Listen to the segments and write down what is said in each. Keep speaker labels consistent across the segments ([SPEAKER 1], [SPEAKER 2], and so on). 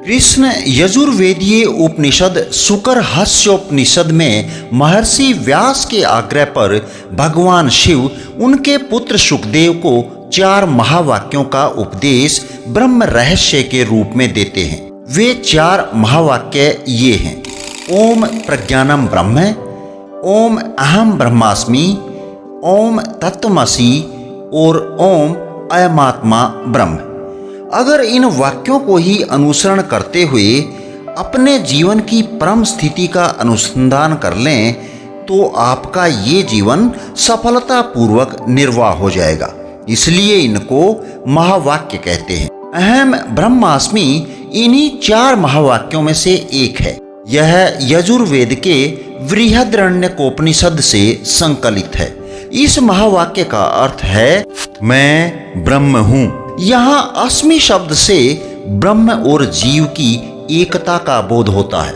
[SPEAKER 1] कृष्ण यजुर्वेदीय उपनिषद शुकरहस्योपनिषद में महर्षि व्यास के आग्रह पर भगवान शिव उनके पुत्र सुखदेव को 4 महावाक्यों का उपदेश ब्रह्म रहस्य के रूप में देते हैं। वे 4 महावाक्य ये हैं: ओम प्रज्ञानम ब्रह्म, ओम अहम ब्रह्मास्मि, ओम तत्त्वमसि और ओम अयमात्मा ब्रह्म। अगर इन वाक्यों को ही अनुसरण करते हुए अपने जीवन की परम स्थिति का अनुसंधान कर लें तो आपका ये जीवन सफलतापूर्वक निर्वाह हो जाएगा। इसलिए इनको महावाक्य कहते हैं। अहम ब्रह्मास्मि इन्हीं 4 महावाक्यों में से एक है। यह यजुर्वेद के बृहदारण्यकोपनिषद से संकलित है। इस महावाक्य का अर्थ है मैं ब्रह्म हूँ। यहाँ अस्मि शब्द से ब्रह्म और जीव की एकता का बोध होता है।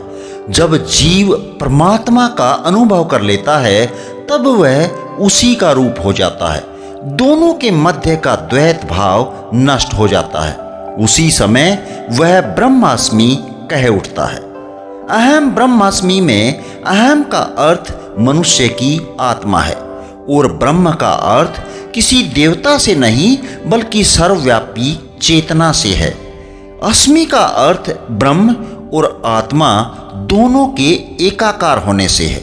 [SPEAKER 1] जब जीव परमात्मा का अनुभव कर लेता है तब वह उसी का रूप हो जाता है। दोनों के मध्य का द्वैत भाव नष्ट हो जाता है। उसी समय वह ब्रह्मास्मि कह उठता है। अहम ब्रह्मास्मि में अहम का अर्थ मनुष्य की आत्मा है और ब्रह्म का अर्थ किसी देवता से नहीं बल्कि सर्वव्यापी चेतना से है। अस्मि का अर्थ ब्रह्म और आत्मा दोनों के एकाकार होने से है।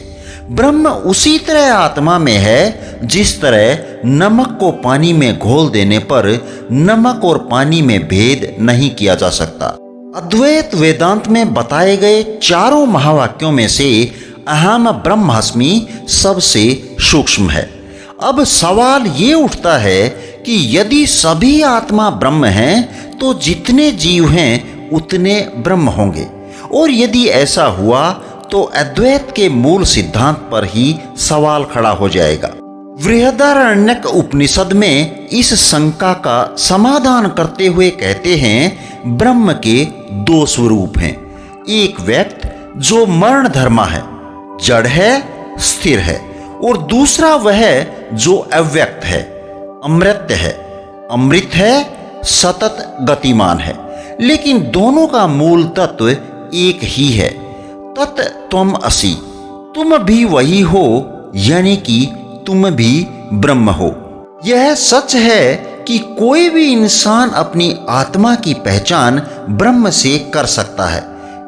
[SPEAKER 1] ब्रह्म उसी तरह आत्मा में है जिस तरह नमक को पानी में घोल देने पर नमक और पानी में भेद नहीं किया जा सकता। अद्वैत वेदांत में बताए गए 4 महावाक्यों में से अहम ब्रह्मास्मि सबसे सूक्ष्म है। अब सवाल ये उठता है कि यदि सभी आत्मा ब्रह्म हैं तो जितने जीव हैं उतने ब्रह्म होंगे, और यदि ऐसा हुआ तो अद्वैत के मूल सिद्धांत पर ही सवाल खड़ा हो जाएगा। बृहदारण्यक उपनिषद में इस शंका का समाधान करते हुए कहते हैं ब्रह्म के 2 स्वरूप हैं। एक व्यक्त जो मरण धर्मा है, जड़ है, स्थिर है, और दूसरा वह जो अव्यक्त है, अमृत है, अमृत है, सतत गतिमान है। लेकिन दोनों का मूल तत्व एक ही है, तत् त्वम असि, तुम भी वही हो, यानी कि तुम भी ब्रह्म हो। यह सच है कि कोई भी इंसान अपनी आत्मा की पहचान ब्रह्म से कर सकता है,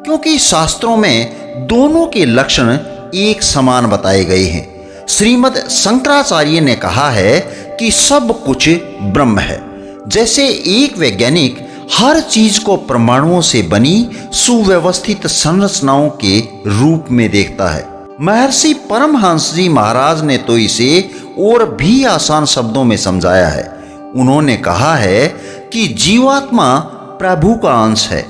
[SPEAKER 1] क्योंकि शास्त्रों में दोनों के लक्षण एक समान बताए गए हैं। श्रीमद् शंकराचार्य ने कहा है कि सब कुछ ब्रह्म है। जैसे एक वैज्ञानिक हर चीज को परमाणुओं से बनी सुव्यवस्थित संरचनाओं के रूप में देखता है, महर्षि परमहंस जी महाराज ने तो इसे और भी आसान शब्दों में समझाया है। उन्होंने कहा है कि जीवात्मा प्रभु का अंश है।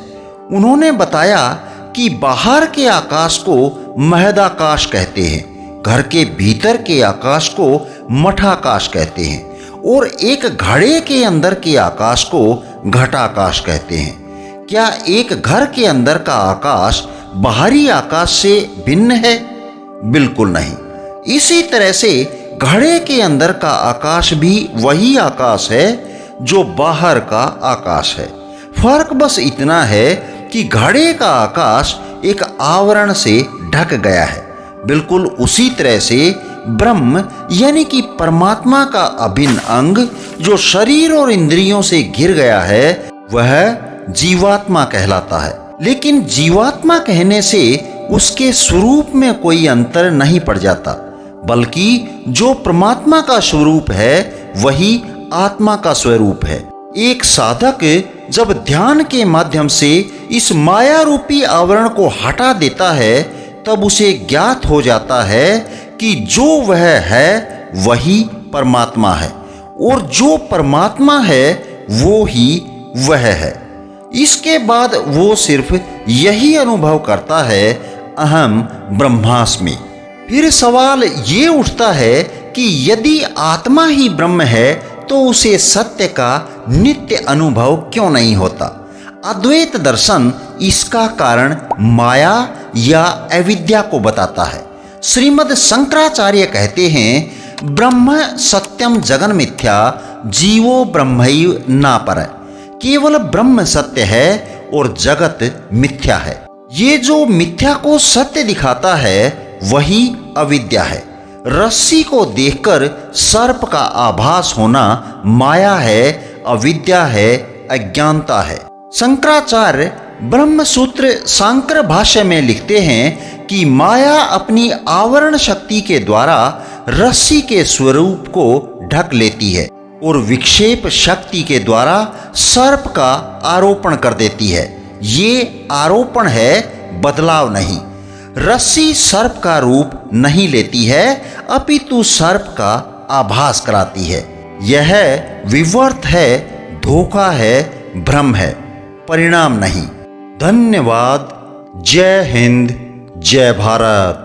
[SPEAKER 1] उन्होंने बताया कि बाहर के आकाश को महदाकाश कहते हैं, घर के भीतर के आकाश को मठाकाश कहते हैं, और एक घड़े के अंदर के आकाश को घटाकाश कहते हैं। क्या एक घर के अंदर का आकाश बाहरी आकाश से भिन्न है? बिल्कुल नहीं। इसी तरह से घड़े के अंदर का आकाश भी वही आकाश है जो बाहर का आकाश है। फर्क बस इतना है कि घड़े का आकाश एक आवरण से ढक गया है। बिल्कुल उसी तरह से ब्रह्म यानी कि परमात्मा का अभिन्न अंग जो शरीर और इंद्रियों से घिर गया है वह जीवात्मा कहलाता है। लेकिन जीवात्मा कहने से उसके स्वरूप में कोई अंतर नहीं पड़ जाता, बल्कि जो परमात्मा का स्वरूप है वही आत्मा का स्वरूप है। एक साधक जब ध्यान के माध्यम से इस माया रूपी आवरण को हटा देता है तब उसे ज्ञात हो जाता है कि जो वह है वही परमात्मा है, और जो परमात्मा है वो ही वह है। इसके बाद वो सिर्फ यही अनुभव करता है अहम ब्रह्मास्मि। फिर सवाल ये उठता है कि यदि आत्मा ही ब्रह्म है तो उसे सत्य का नित्य अनुभव क्यों नहीं होता? अद्वैत दर्शन इसका कारण माया या अविद्या को बताता है। श्रीमद् शंकराचार्य कहते हैं ब्रह्म सत्यम जगन मिथ्या जीवो ब्रह्मैव न परः। केवल ब्रह्म सत्य है और जगत मिथ्या है। ये जो मिथ्या को सत्य दिखाता है वही अविद्या है। रस्सी को देखकर सर्प का आभास होना माया है, अविद्या है, अज्ञानता है। शंकराचार्य ब्रह्म सूत्र सांकर भाष्य में लिखते हैं कि माया अपनी आवरण शक्ति के द्वारा रस्सी के स्वरूप को ढक लेती है और विक्षेप शक्ति के द्वारा सर्प का आरोपण कर देती है। ये आरोपण है, बदलाव नहीं। रस्सी सर्प का रूप नहीं लेती है, अपितु सर्प का आभास कराती है। यह विवर्त है, धोखा है, भ्रम है, परिणाम नहीं। धन्यवाद। जय हिंद, जय भारत।